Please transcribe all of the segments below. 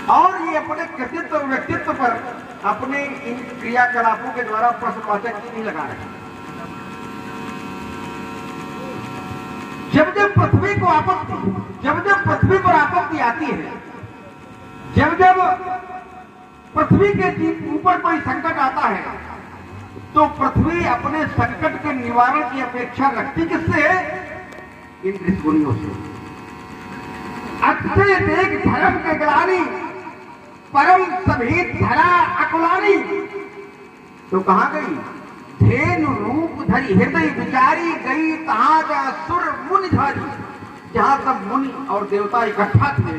और ये अपने कृतित्व और व्यक्तित्व पर अपने इन क्रियाकलापों के द्वारा प्रश्नवाचक नहीं लगा रहे। जब जब पृथ्वी को आपत्ति, जब जब पृथ्वी पर आपत्ति आती है, जब जब पृथ्वी के ऊपर कोई संकट आता है, तो पृथ्वी अपने संकट के निवारण की अपेक्षा रखती किससे है? इन ऋषिमुनियों से। अच्छे देख धर्म के ग्लानि, परम सभी धरा अकुलानी। तो कहां गई? धेनु रूप धरी हृदय विचारी, गई तहां जहां सुर मुनि झारी। जहां सब मुनि और देवता इकट्ठा थे,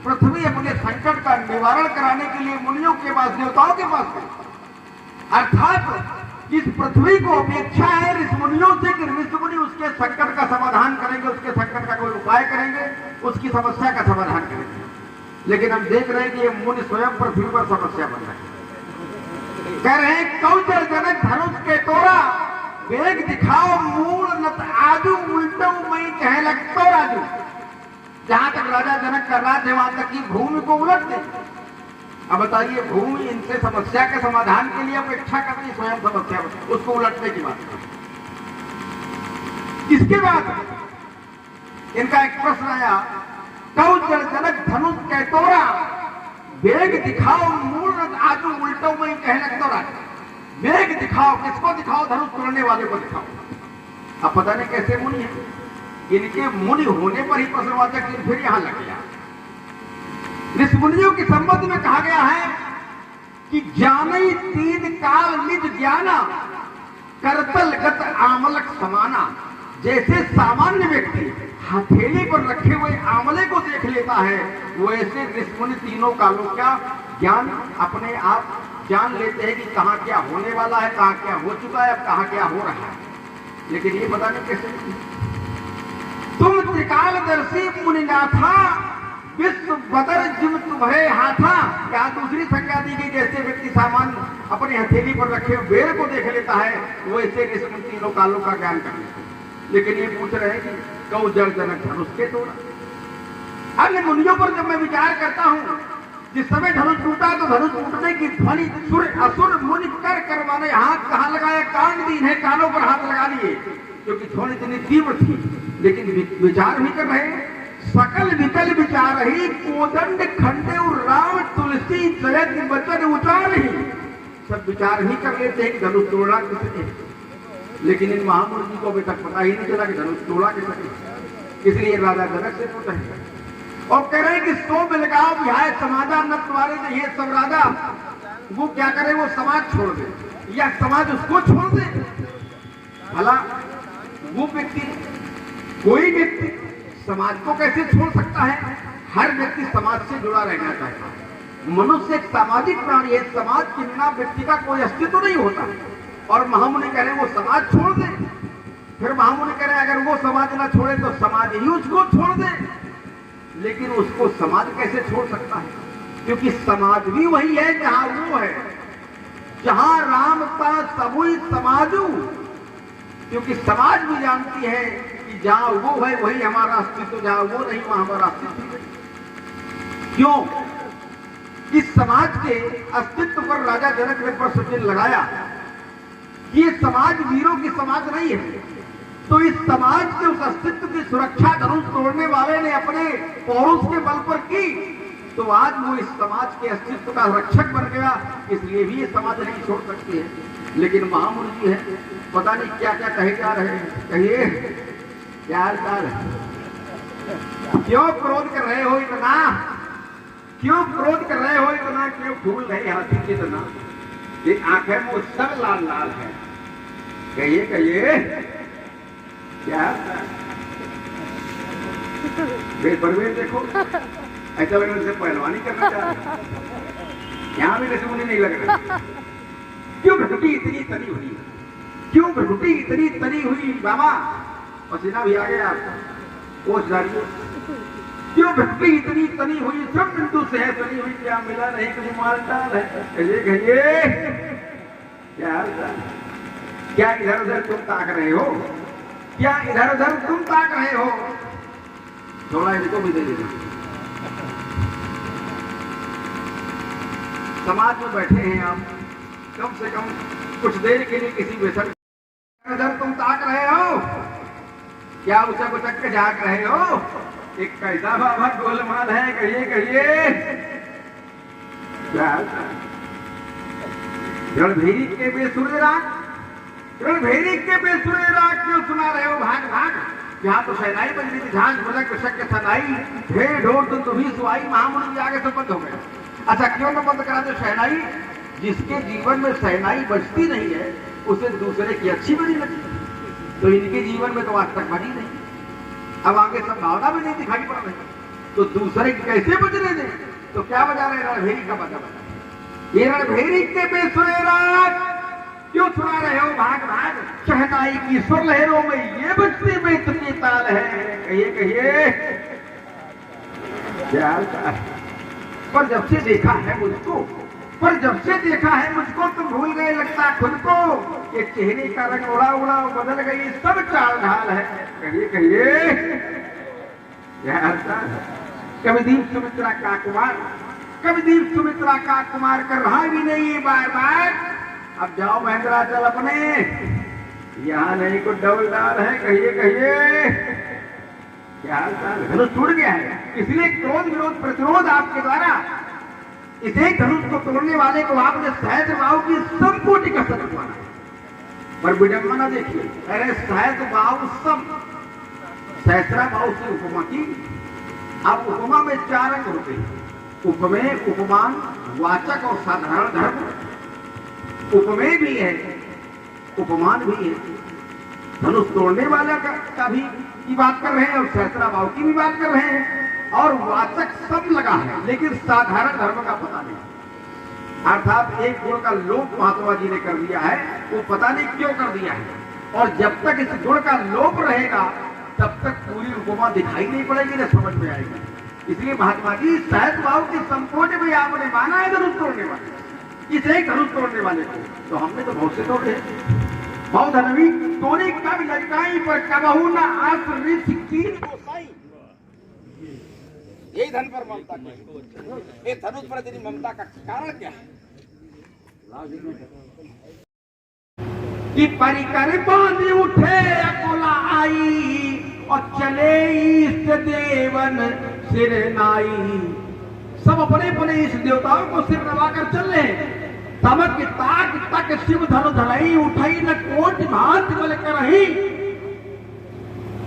पृथ्वी अपने संकट का निवारण कराने के लिए मुनियों के पास, देवताओं के पास गई। अर्थात इस पृथ्वी को अपेक्षा है ऋषिमुनियों से कि ऋषिमुनि उसके संकट का समाधान करेंगे, उसके संकट का कोई उपाय करेंगे, उसकी समस्या का समाधान करेंगे। लेकिन हम देख रहे हैं कि ये मुनि स्वयं पृथ्वी पर समस्या बन रहे हैं। कह रहे हैं कौशल जनक धनुष के तोरा, वेग दिखाओ मूल नत आजू, उल्टो मई कह लगतो राजू। जहां तक राजा जनक कर रहा थे वहां तक की भूमि को उलट दे। अब बताइए, भूमि इनसे समस्या के समाधान के लिए अपेक्षा कर रही, स्वयं समस्या उसको उलटने की बात कर। इसके बाद इनका एक प्रश्न आया, कौशल जनक धनुष के तोरा, वेग दिखाओ मूल आजू, उल्टो में कह लगता राजू। वेग दिखाओ, किसको दिखाओ? धनुष तोड़ने वाले को दिखाओ। अब पता नहीं कैसे मुनि है, इनके मुनि होने पर ही प्रश्नवाचक फिर यहां लग गया। ऋषिमुनियों के संबंध में कहा गया है कि ज्ञानी तीन काल निज ज्ञाना, करतल गत आमलक समाना। जैसे सामान्य व्यक्ति हथेली पर रखे हुए आंवले को देख लेता है, वैसे ऋषिमुनि तीनों कालों का ज्ञान अपने आप जान लेते हैं कि कहां क्या होने वाला है, कहां क्या हो चुका है, अब कहां क्या हो रहा है। लेकिन ये पता नहीं कैसे। तुम त्रिकालदर्शी मुनिनाथा, विश्व बदर जिम तुम्हारे हाथा। क्या दूसरी संज्ञा दी गई? जैसे व्यक्ति सामान्य अपने हथेली पर रखे बेर को देख लेता है, वैसे ऋषिमुनि तीनों कालों का ज्ञान कर लेते हैं। लेकिन ये पूछ रहे हैं कि कौशल जनक धनुष के तोड़ा। अन्य मुनियों पर जब मैं विचार करता हूं, जिस समय धनुष टूटा तो धनुष टूटने की ध्वनि सुर असुर मुनि कर करवाने, हाथ कहां लगाया? कान दीन है, कानों पर हाथ लगा दिए, क्योंकि ध्वनि इतनी तीव्र थी। लेकिन विचार भी कर रहे, सकल विकल विचार ही, कोदंड खंडे राम तुलसी जयत वचन उचार ही। सब विचार ही कर लेते हैं कि धनुष तोड़ा किसने। लेकिन इन महामुनि जी को अभी तक पता ही नहीं चला कि धनुष तोड़ा किसने। इसलिए राजा जनक से पूछते हैं और कह रहे हैं कि सो मिलगाओ बिहाय समाजा न तुम्हारे से। ये सब राजा वो क्या करे? वो समाज छोड़ दे या समाज उसको छोड़ दे? भला वो व्यक्ति, कोई व्यक्ति समाज को कैसे छोड़ सकता है? हर व्यक्ति समाज से जुड़ा रहना चाहता है। मनुष्य एक सामाजिक प्राणी है, समाज के बिना व्यक्ति का कोई अस्तित्व नहीं होता। और महामुनि कह रहे वो समाज छोड़ दे। फिर महामुनि कह रहे अगर वो समाज ना छोड़े तो समाज ही उसको छोड़ दे। लेकिन उसको समाज कैसे छोड़ सकता है? क्योंकि समाज भी वही है जहां वो है, जहां राम का सबुई समाजू। क्योंकि समाज भी जानती है कि जहां वो है वही हमारा अस्तित्व, जहां वो नहीं वहां हमारा अस्तित्व नहीं। क्यों? इस समाज के अस्तित्व पर राजा जनक ने प्रश्न चिन्ह लगाया। ये समाज वीरों की समाज नहीं है, तो इस समाज के उस अस्तित्व की सुरक्षा धनुष तोड़ने वाले ने अपने पौरुष के बल पर की, तो आज वो इस समाज के अस्तित्व का रक्षक बन गया। इसलिए भी ये समाज नहीं छोड़ सकती है। लेकिन महामुनि जी है, पता नहीं क्या क्या कहे जा रहे हैं। कहिए क्या हाल चाल है? क्यों क्रोध कर रहे हो इतना? क्यों क्रोध कर रहे हो इतना? क्यों फूल रहे हाथी की इतना? ये आंखें में सब लाल लाल है। कहिए कहिए क्या? परवेज देखो, ऐसा लग रहा है पहलवानी करना चाह रहे। यहाँ भी ऋषिमुनि नहीं लग रहे। क्यों भ्रकुटी इतनी तरी हुई? क्यों भ्रकुटी इतनी तरी हुई? बाबा पसीना भी आ गया, ओस डालिए। क्यों भ्रकुटी इतनी तरी हुई? सब बिंदु से है तरी हुई, क्या मिला नहीं कुछ मालदार है। कहिए कहिए क्या हाल चाल? क्या इधर उधर तुम ताक रहे हो? क्या इधर उधर तुम ताक रहे हो? थोड़ा इनको भी दे देना। समाज में बैठे हैं आप, कम से कम कुछ देर के लिए किसी व्यसन नजर तुम ताक रहे हो क्या? उचक उचक के झाँक रहे हो? एक कैसा बाबा गोलमाल है, कहिए कहिए क्या? रणभेरी के बेसुरे राग, रणभेरी के बेसुरे राग क्यों सुना रहे हो भाग भाग? यहाँ तो शहनाई बज रही थी, झांझ बजक विशक के सनाई, ढेर ढोर तो तुम्ही सुहाई, महामुनि के आगे से बंद हो गए। अच्छा क्यों न बंद करा दे शहनाई? जिसके जीवन में शहनाई बजती नहीं है उसे दूसरे की अच्छी बनी लगती, तो इनके जीवन में तो आज तक बजी नहीं, अब आगे संभावना भी नहीं दिखाई पड़ रही, तो दूसरे की कैसे बजने दे? तो क्या बजा रहे? रणभेरी का बजा बजा। ये रणभेरी के बेसुरे राग क्यों सुना रहे हो भाग भाग? शहनाई की सुर लहरों में ये बजते में तुम्हें ताल है, कहिए कहिए क्या? पर जब से देखा है मुझको, पर जब से देखा है मुझको तुम भूल गए लगता खुद को, ये चेहरे का रंग उड़ा उड़ा बदल गई, सब चाल ढाल है, कहिए कहिए क्या? कविदीप सुमित्रा का कुमार, कविदीप सुमित्रा का कुमार कर रहा भी नहीं बार बार। अब जाओ महेंद्राचल अपने, यहाँ नहीं कुछ डबल डाल है, कहिए कहिए क्या? धनुष टूट गया है, इसलिए क्रोध विरोध प्रतिरोध आपके द्वारा, इसे धनुष को तोड़ने वाले को आपने सहज भाव की संपूर्ण कसरत माना, पर विडंबना देखिए, अरे सहज भाव सम, सहस्रा भाव से उपमा की। अब उपमा में 4 अंग होते हैं, उपमेय, उपमान, वाचक और साधारण धर्म। उपमेय भी है, उपमान भी है, धनुष तोड़ने वाला का भी की बात कर रहे हैं और सहस्रा भाव की भी बात कर रहे हैं, और वाचक सब लगा है, लेकिन साधारण धर्म का पता नहीं, अर्थात एक गुण का लोप महात्मा जी ने कर दिया है, वो पता नहीं क्यों कर दिया है, और जब तक इस गुण का लोप रहेगा तब तक पूरी उपमा दिखाई नहीं पड़ेगी, न समझ में आएगी। इसलिए महात्मा जी सहज भाव के संपूर्ण में आपने माना है धनुष तोड़ने वाले, इसे धनुष तोड़ने वाले को, तो हमने तो बहुत से तोड़े बहुत धनवी तोड़े कब लटकाई पर कबहू न आस ऋषिकीन गोसाई। यही धन पर ममता की, ये धनुष पर तेरी ममता का कारण क्या है? कि परिकर बांधी उठे अकोला आई, और चले इष्ट देवन सिर नाई। सब अपने अपने इस देवताओं को सिर नवाकर चल रहे, तमक की ताक तक शिव धनु धरई, उठाई न कोटि भांति बल करही।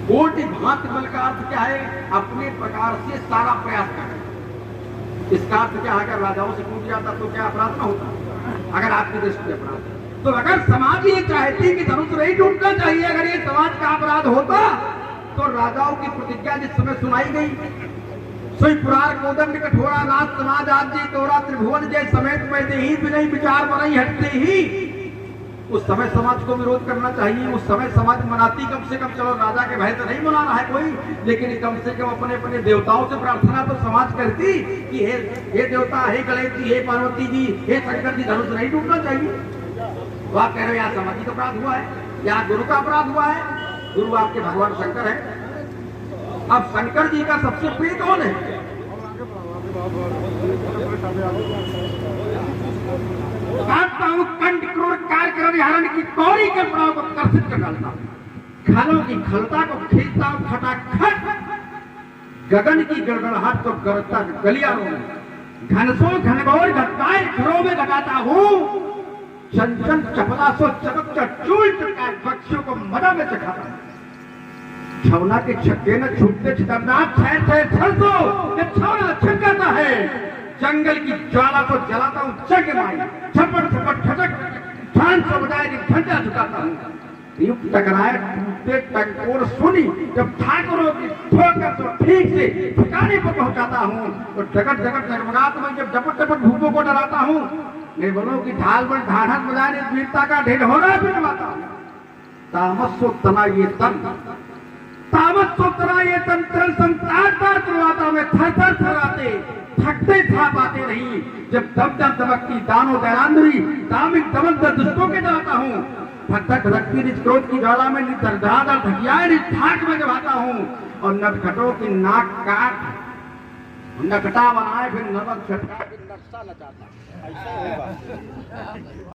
कोटि भांति बल का अर्थ क्या है? अपने प्रकार से सारा प्रयास कर। इसका अर्थ क्या है? अगर राजाओं से टूट जाता तो क्या अपराध ना होता? अगर आपकी दृष्टि में अपराध है तो अगर समाज ये चाहती कि धनुष नहीं टूटना चाहिए, अगर ये समाज का अपराध होता तो राजाओं की प्रतिज्ञा जिस समय सुनाई गई, सोई पुरार कोदंड कठोरा नाथ समाज आदि तोरा त्रिभुवन जय समेत में ही विनय विचार बनई हटते ही, उस समय समाज को विरोध करना चाहिए। उस समय समाज मनाती कम से कम, चलो राजा के भय से नहीं मनाना है कोई, लेकिन कम से कम अपने अपने देवताओं से प्रार्थना तो समाज करती कि हे देवता, हे गणेश जी, हे पार्वती जी, हे शंकर जी, धनुष नहीं टूटना चाहिए। तो आप कह रहे हो यहाँ सामाजिक अपराध हुआ है, यहाँ गुरु का अपराध हुआ है। गुरु आपके भगवान शंकर है। अब शंकर जी का सबसे प्रिय कौन है? कंठ क्रोध कार्य कर हरण की कौड़ी के पड़ाव को कर्षित कर डालता हूँ, खालों की खलता को खींचता हूँ खटाखट, गगन की गड़गड़ाहट को गरजता गलियारों में, घनसो घनघोर घटनाएं घरों में घटाता हूँ, चंचल चपला सो चमक चूल चटकार पक्षियों को मदा में चखाता हूँ। छवना के छक्के न छूटते छितरनाथ छह छो ये छवना छक्काता है, जंगल की ज्वाला को जलाता हूँ जग माई, छपट छपट ठटक ठान से बजाए घंटा झुकाता हूँ। युक्त टकराए टूटते टंकोर सुनी जब ठाकुरों की ठोकर तो ठीक से ठिकाने पर पहुंचाता हूँ, और जगत जगत जगमगात में जब झपट झपट भूपों को डराता हूँ, निर्बलों की ढाल पर ढाढ़स बजाने वीरता का ढिढोरा पिटवाता हूँ। तामस सो तना ये तन, तामस सो तना ये तन तरल संतार करवाता में थर थर थराते थकते था पाते नहीं, जब दब दब दबकती दानों दैरांधरी दामिक दमन दुष्टों के डराता हूँ। थक थक धड़कती निज क्रोध की ज्वाला में धकियाए निज ठाक में जबाता हूँ, और नटखटों की नाक काट नकटा बनाए फिर नमक छटका फिर नक्शा नचाता ऐसा होगा।